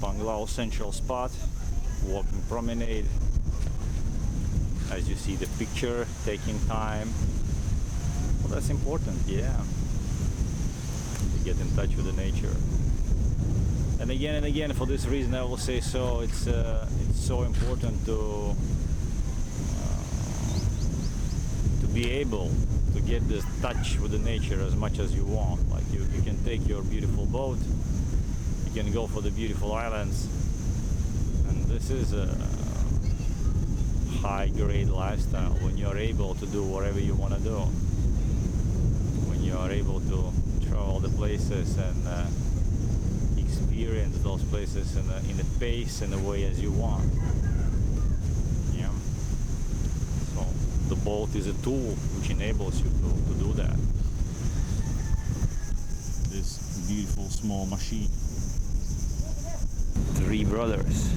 Panglao central spot, walking promenade. As you see the picture, taking time. Well, that's important, yeah. To get in touch with the nature. And again, for this reason, I will say so. It's so important to be able to get this touch with the nature as much as you want. Like you can take your beautiful boat, you can go for the beautiful islands, and this is a high-grade lifestyle when you're able to do whatever you want to do. When you are able to travel the places and experience those places in a pace and a way as you want. Yeah. So the boat is a tool which enables you to do that. This beautiful small machine. Three brothers.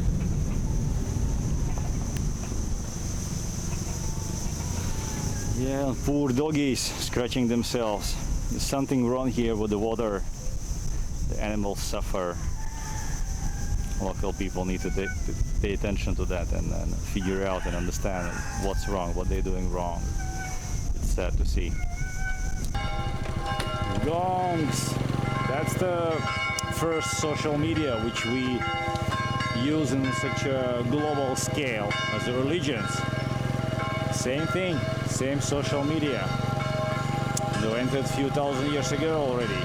Yeah, poor doggies scratching themselves. There's something wrong here with the water. The animals suffer. Local people need to pay attention to that and figure out and understand what's wrong, what they're doing wrong. It's sad to see. Gongs! That's the first social media which we use in such a global scale as the religions. Same thing, same social media. They entered a few thousand years ago already.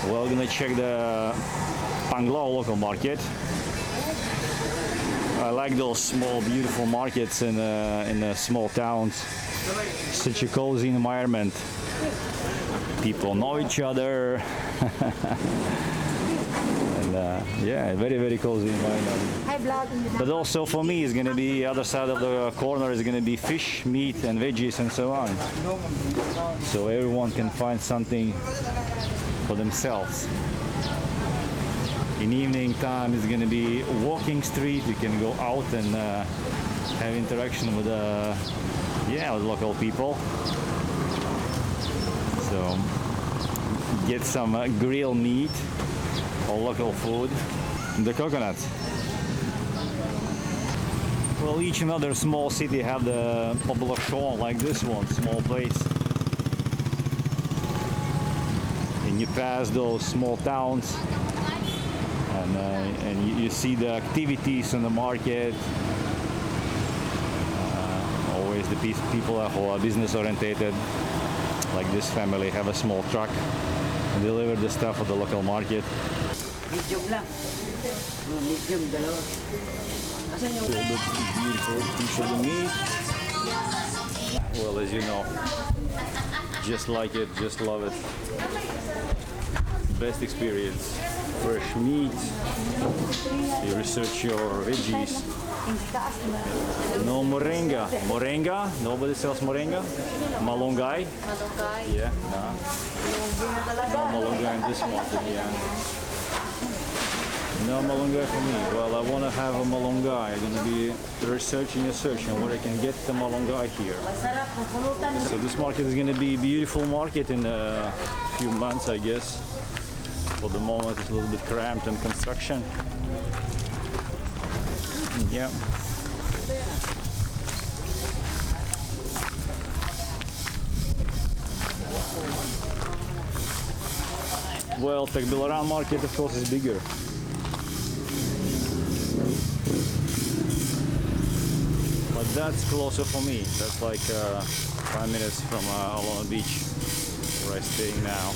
Well, we're gonna check the Panglao local market. I like those small, beautiful markets in small towns. Such a cozy environment. People know each other, and yeah, very, very cozy environment. But also for me, it's gonna be other side of the corner is gonna be fish, meat, and veggies, and so on. So everyone can find something for themselves. In evening time, it's going to be walking street. You can go out and have interaction with with local people. So get some grilled meat or local food. The coconuts. Well, each and other small city have the population like this one, small place. And you pass those small towns. And you see the activities in the market. Always the people who are business orientated, like this family, have a small truck and deliver the stuff at the local market. Beautiful piece of the meat. Well, as you know, just like it, just love it. Best experience. Fresh meat, you research your veggies. No moringa. Moringa? Nobody sells moringa? Malunggay? Yeah, no. No malunggay in this market, yeah. No malunggay for me. Well, I want to have a malunggay. I'm going to be researching and searching where I can get the malunggay here. So this market is going to be a beautiful market in a few months, I guess. For the moment, it's a little bit cramped in construction. Yeah. Well, Tagbilaran market, of course, is bigger. But that's closer for me. That's like 5 minutes from Alona Beach, where I'm staying now.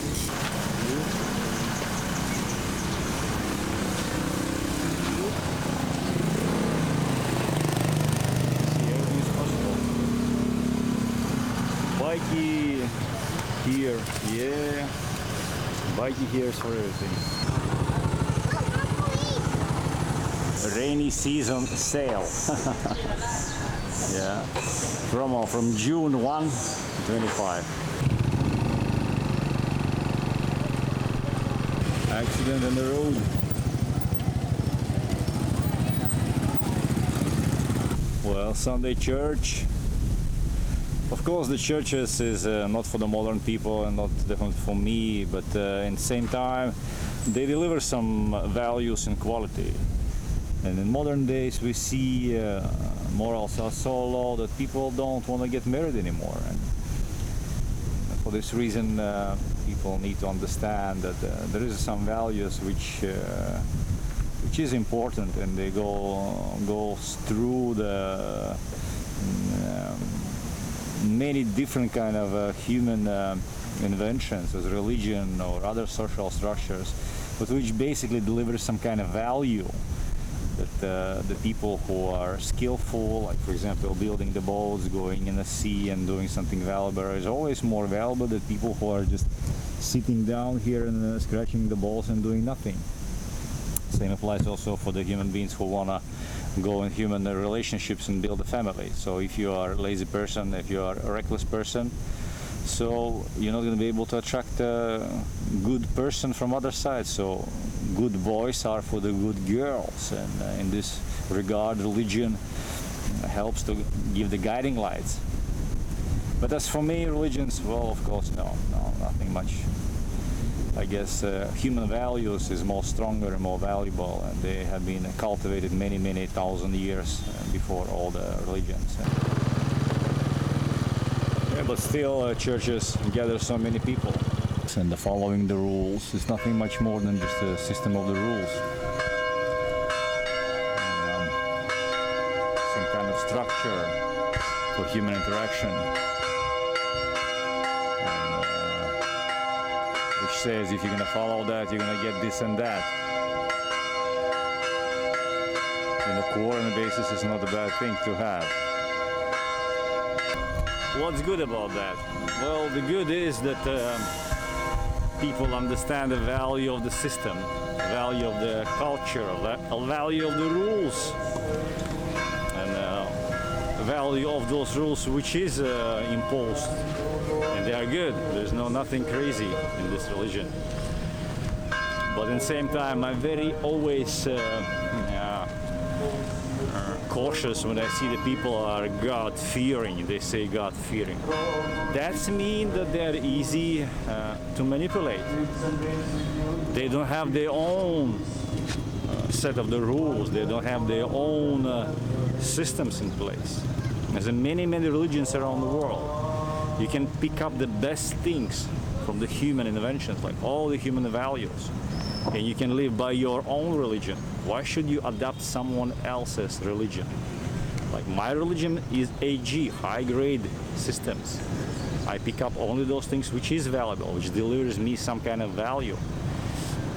Bikey here, yeah. Bikey here is for everything. Rainy season sale. Yeah. Promo from June 1 25. Accident on the road. Well, Sunday church. Of course, the churches is not for the modern people and not definitely for me, but in the same time, they deliver some values and quality. And in modern days, we see morals are so low that people don't want to get married anymore. And for this reason, people need to understand that there is some values which is important, and they goes through the many different kind of human inventions as religion or other social structures, but which basically delivers some kind of value that the people who are skillful, like for example building the boats, going in the sea and doing something valuable, is always more valuable than people who are just sitting down here and scratching the balls and doing nothing. Same applies also for the human beings who want to go in human relationships and build a family. So if you are a lazy person, if you are a reckless person, so you're not going to be able to attract a good person from other side. So good boys are for the good girls, and in this regard religion helps to give the guiding lights. But as for me, religions, well, of course, no, nothing much. I guess human values is more stronger and more valuable, and they have been cultivated many thousand years before all the religions. Yeah, but still churches gather so many people, and following the rules is nothing much more than just a system of the rules. Some kind of structure for human interaction. Which says if you're going to follow that, you're going to get this and that. And a coordinate basis is not a bad thing to have. What's good about that? Well, the good is that people understand the value of the system, the value of the culture, the value of the rules, and the value of those rules which is imposed. And they are good. There's nothing crazy in this religion. But at the same time, I'm very always cautious when I see the people are God-fearing. They say God-fearing. That means that they're easy to manipulate. They don't have their own set of the rules. They don't have their own systems in place. There's many religions around the world. You can pick up the best things from the human inventions, like all the human values, and you can live by your own religion. Why should you adopt someone else's religion? Like my religion is AG, high-grade systems. I pick up only those things which is valuable, which delivers me some kind of value.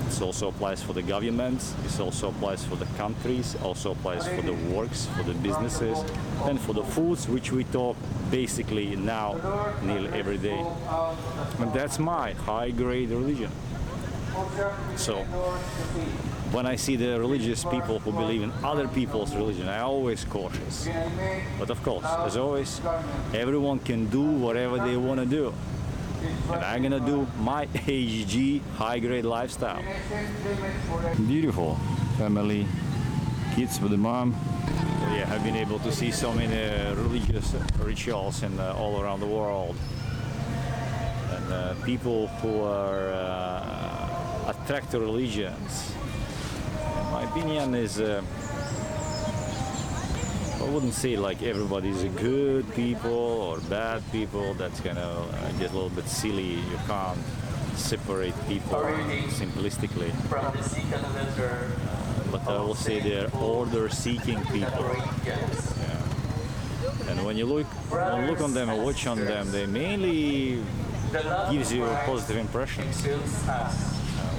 This also applies for the governments, this also applies for the countries, also applies for the works, for the businesses, and for the foods which we talk basically now nearly every day. And that's my high-grade religion. So when I see the religious people who believe in other people's religion, I'm always cautious. But of course, as always, everyone can do whatever they want to do. And I'm gonna do my HG high-grade lifestyle. Beautiful family, kids with the mom. Yeah, I've been able to see so many religious rituals in all around the world, and people who are attracted to religions. In my opinion, is I wouldn't say like everybody's a good people or bad people. That's kind of get a little bit silly. You can't separate people simplistically. But I will say they're order-seeking people. Yeah. And when you look on them and watch on them, they mainly gives you positive impressions.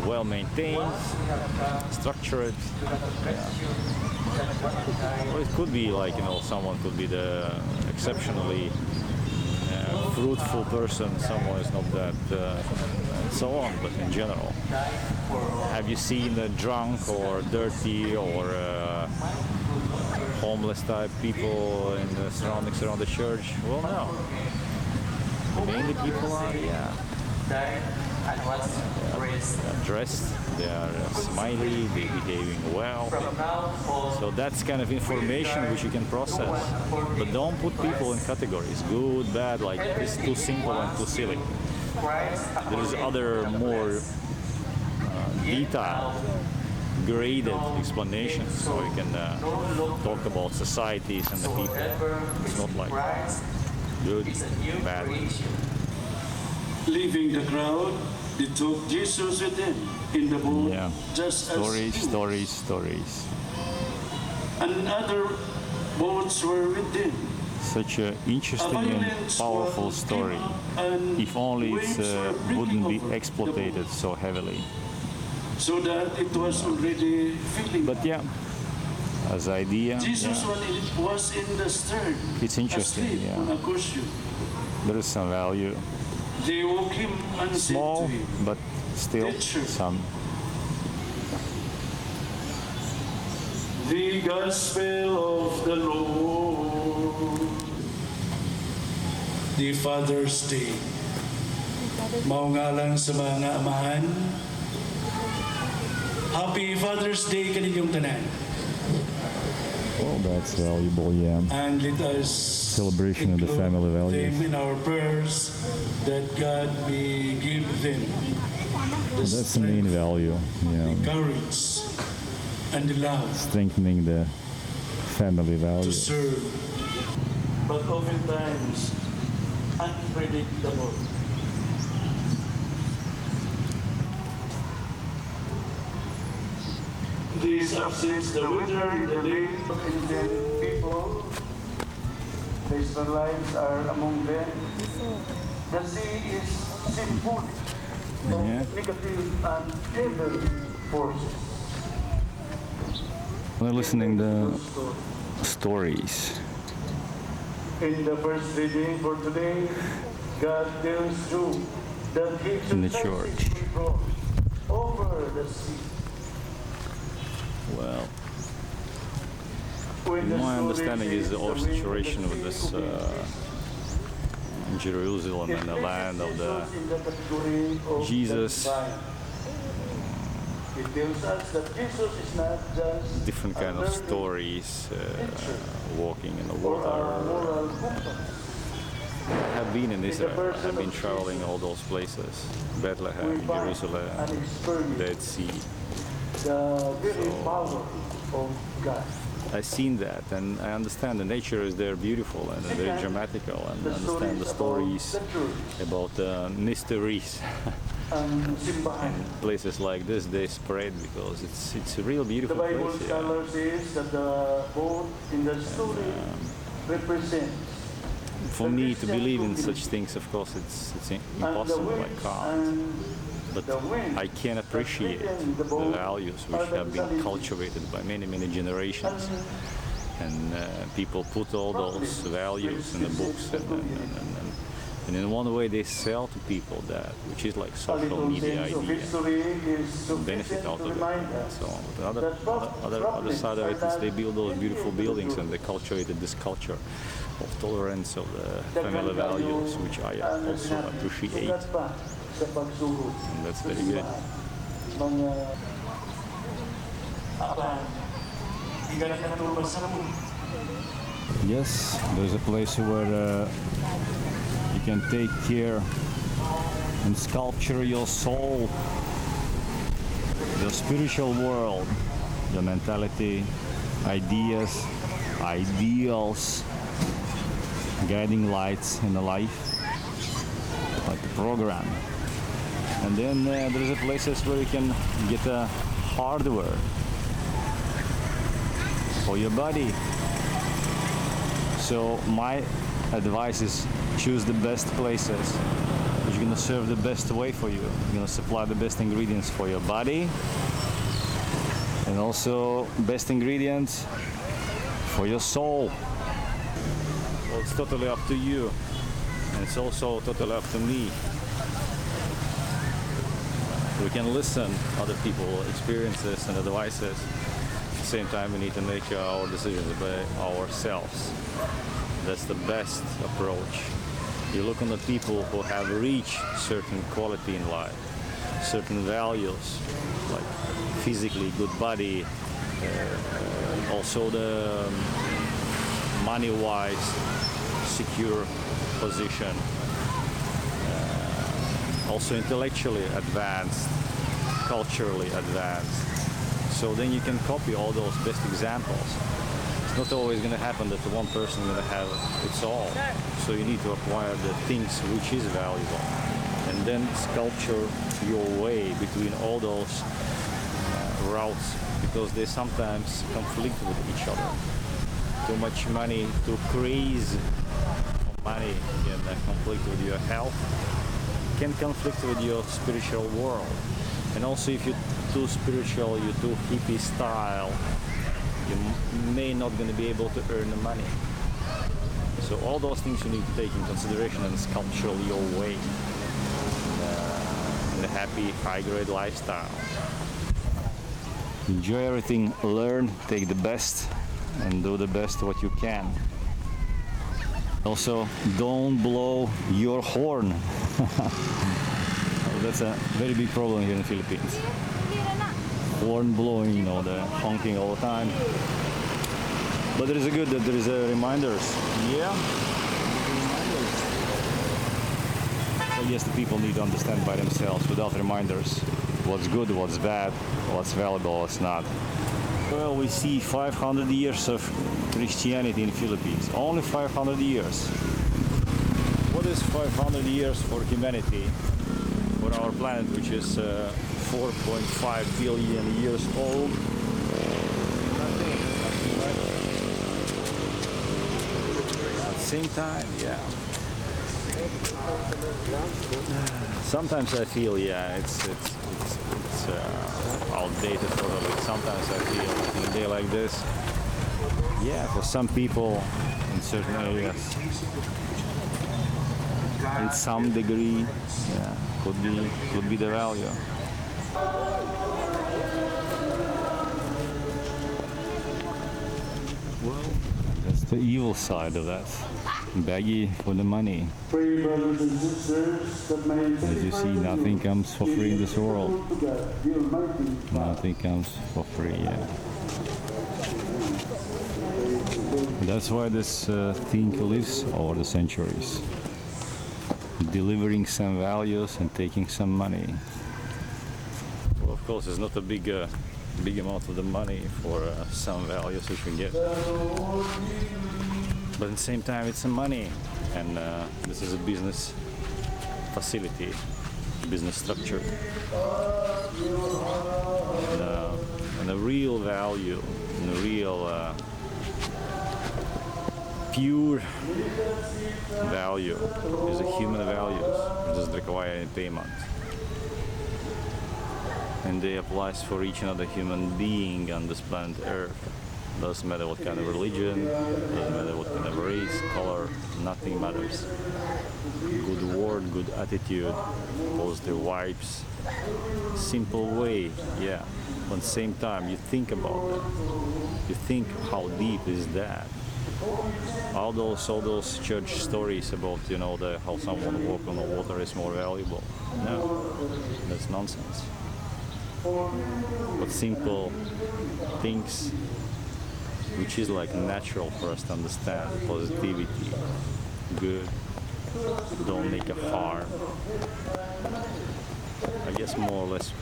Well maintained, structured. Yeah. Or it could be like, someone could be the exceptionally fruitful person, someone is not that, and so on, but in general. Have you seen drunk or dirty or homeless type people in the surroundings around the church? Well, no. Mainly people are, yeah, and was raised. they are dressed, they are smiley, they're behaving well. So that's kind of information which you can process. But don't put people in categories, good, bad, like it's too simple and too silly. There's other more detailed, graded explanations, so you can talk about societies and the people. It's not like good, bad. Leaving the crowd, they took Jesus with them in the boat, Yeah, just stories, as he was. stories. And other boats were with them. Such an interesting and powerful story. If only it wouldn't be exploited so heavily. So that it was already filling. But yeah, as idea, Jesus yeah, was in the stern, it's interesting. asleep Yeah, on a cushion. there is some value. They woke him and said Small, to him, but still Teacher. some. The Gospel of the Lord. The Father's Day. Maungalang sa mga amahan. Happy Father's Day kaninyong tanan. Well, that's valuable, yeah. And let us Celebration of the include family values. them in our prayers that God may give them the That's the main strength, value, the yeah. courage, and the love Strengthening the family to values. serve, but oftentimes unpredictable. These absence the winter in the day, Indian people, the Israelites are among them. The sea is sinful of Yeah. negative and evil forces. We're listening to stories. In the first reading for today, God tells you that He In the exercises church. control over the sea. Well, When the my story understanding is says our the wind situation and the with this sea obey. Jerusalem and the land of the in the category of Jesus. the divine. It tells us that Jesus is not just different a kind of learned stories, walking in the or a water. moral compass. I've been in Israel. I've been traveling all those places: Bethlehem, We find Jerusalem, and experience Dead Sea. the very power of God. I've seen that, and I understand the nature is there beautiful and very dramatical, and I understand the stories about the mysteries. And simbahan. Places like this they spread because it's a real The beautiful Bible place. Yeah. scholar says that the boat in the story represents For me to believe in such things, of course, it's impossible. I can't. But I can appreciate the values which have been cultivated by many generations, and people put all those values in the books, and in one way they sell to people that, which is like social media idea, benefit out of it, and so on. But other side of it is they build those beautiful buildings and they cultivated this culture of tolerance of the family values, which I also appreciate. And that's very good. Yes, there's a place where you can take care and sculpture your soul, your spiritual world, your mentality, ideas, ideals, guiding lights in the life, like a program. And then there's places where you can get a hardware for your body. So my advice is choose the best places which are going to serve the best way for you. You're going to supply the best ingredients for your body, and also best ingredients for your soul. Well, it's totally up to you, and it's also totally up to me. We can listen other people's experiences and advices. At the same time, we need to make our decisions by ourselves. That's the best approach. You look on the people who have reached certain quality in life, certain values, like physically good body, also the money-wise secure position, also intellectually advanced, culturally advanced. So then you can copy all those best examples. It's not always going to happen that the one person is going to have it all. So you need to acquire the things which is valuable, and then sculpture your way between all those routes, because they sometimes conflict with each other. Too much money, too crazy for money can conflict with your health, can conflict with your spiritual world. And also if you're too spiritual, you're too hippie style, you may not going to be able to earn the money. So all those things you need to take in consideration and sculpture your way in a happy, high-grade lifestyle. Enjoy everything, learn, take the best, and do the best what you can. Also, don't blow your horn. That's a very big problem here in the Philippines. Horn blowing, you know, the honking all the time. But it is good that there is reminders. Yeah. I guess the people need to understand by themselves without reminders what's good, what's bad, what's valuable, what's not. Well, we see 500 years of Christianity in the Philippines. Only 500 years. What is 500 years for humanity, for our planet, which is 4.5 billion years old? At the same time, yeah. Sometimes I feel, yeah, it's outdated totally. Sometimes I feel in a day like this, yeah, for some people in certain areas, in some degree, yeah, could be the value. Well, that's the evil side of that. Baggy for the money. As you see, nothing comes for free in this world. Nothing comes for free, yeah. That's why this thing lives over the centuries. Delivering some values and taking some money. Well, of course, it's not a big amount of the money for some values which we get. But at the same time, it's some money, and this is a business facility, business structure. And the real value, and the real pure value is the human values. It doesn't require any payment. And they applies for each and other human being on this planet Earth. Doesn't matter what kind of religion, doesn't matter what kind of race, color, nothing matters. Good word, good attitude, positive vibes, simple way, yeah. But at the same time, you think about that. You think how deep is that? All those church stories about, you know, how someone walk on the water is more valuable. No, that's nonsense. But simple things, which is like natural for us to understand. Positivity, good, don't make a harm. I guess more or less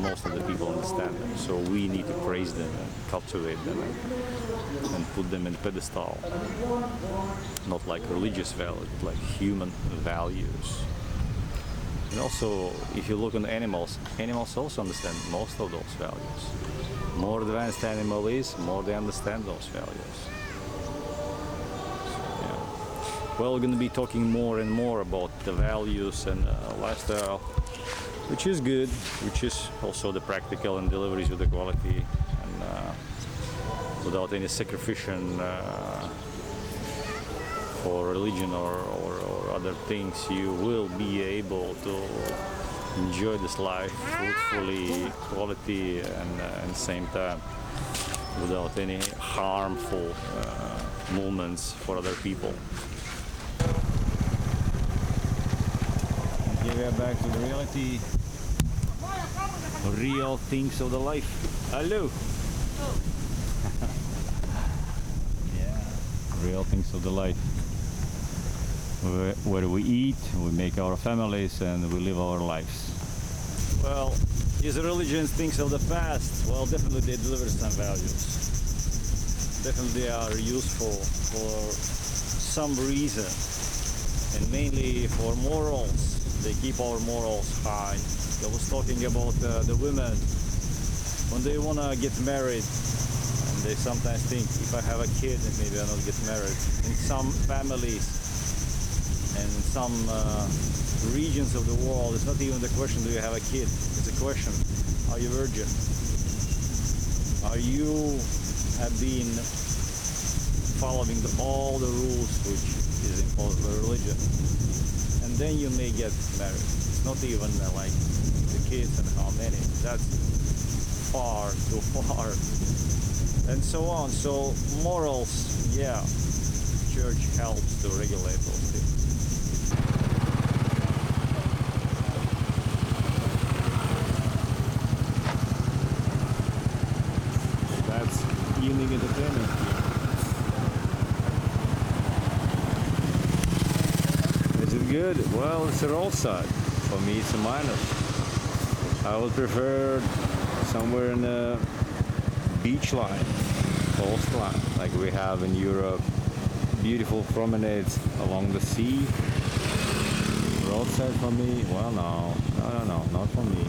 most of the people understand them. So we need to praise them and cultivate them and put them in pedestal. Not like religious values, but like human values. And also, if you look at animals, animals also understand most of those values. More advanced animal is, more they understand those values. So, yeah. Well, we're going to be talking more and more about the values and lifestyle, which is good, which is also the practical and deliveries with the quality, and without any sacrifice for religion or other things, you will be able to enjoy this life fruitfully, quality, and at the same time without any harmful movements for other people. we are back to the reality. Real things of the life. Hello. Yeah, real things of the life. Where we eat, we make our families, and we live our lives. Well, is religions things of the past? Well, definitely they deliver some values. Definitely they are useful for some reason, and mainly for morals. They keep our morals high. I was talking about the women when they want to get married, and they sometimes think, if I have a kid, then maybe I'll not get married. In some families and in some regions of the world, it's not even the question, do you have a kid? It's a question, are you virgin? Are you have been following all the rules which is imposed by religion? And then you may get married. It's not even like the kids and how many. That's far too far. And so on. So morals, yeah, church helps to regulate those things. That's evening entertainment. Is it good? Well, it's a roll side. For me, it's a minus. I would prefer somewhere in the beach line, coastline, like we have in Europe. Beautiful promenades along the sea. Roadside for me? Well, no, not for me.